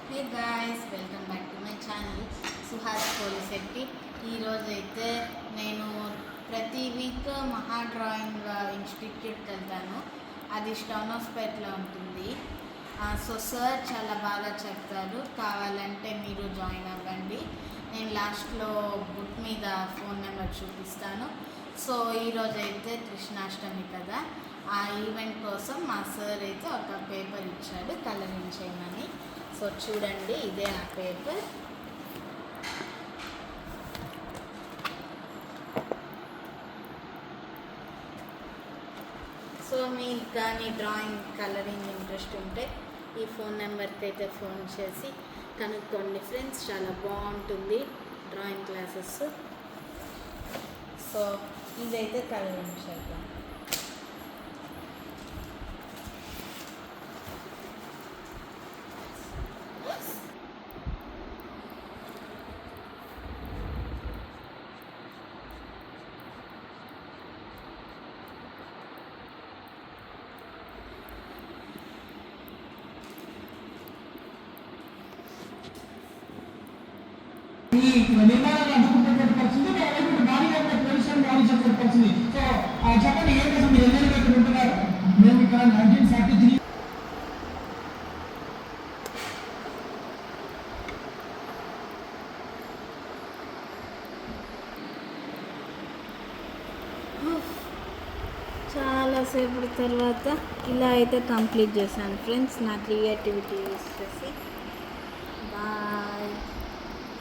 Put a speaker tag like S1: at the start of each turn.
S1: Hey guys, welcome back to my channel Suhas Polishetty. ఈరోజు అయితే నేను ప్రతి వీక్ మహా డ్రాయింగ్ ఇన్స్టిట్యూట్కి వెళ్తాను. అది స్టోనోస్పేట్లో ఉంటుంది. సో సార్ చాలా బాగా చెప్తారు. కావాలంటే మీరు జాయిన్ అవ్వండి. నేను లాస్ట్లో బుక్ మీద ఫోన్ నెంబర్ చూపిస్తాను. సో ఈరోజు అయితే కృష్ణాష్టమి కదా, ఆ ఈవెంట్ కోసం మా సార్ అయితే ఒక పేపర్ ఇచ్చాడు కలరింగ్ చేయమని. సో చూడండి, ఇదే ఆ పేపర్. సో మీకు కానీ డ్రాయింగ్ కలరింగ్ ఇంట్రెస్ట్ ఉంటే ఈ ఫోన్ నెంబర్కి అయితే ఫోన్ చేసి కనుక్కోండి ఫ్రెండ్స్. చాలా బాగుంటుంది డ్రాయింగ్ క్లాసెస్. సో ఇదైతే కలరింగ్ చేద్దాం.
S2: ఈ నిర్మాణాన్ని అడ్డుకున్నటువంటి పరిస్థితి భారీ యొక్క పొల్యూషన్ బాధించేటువంటి పరిస్థితి. సో చెప్పండి, ఏ కోసం మీరు ఎన్ని ఇక్కడ ఉంటున్నారు? మేము ఇక్కడ 1943
S1: చాలాసేపటి తర్వాత ఇలా అయితే కంప్లీట్ చేశాను ఫ్రెండ్స్. నా క్రియేటివిటీ యూస్ చేసి. బాయ్.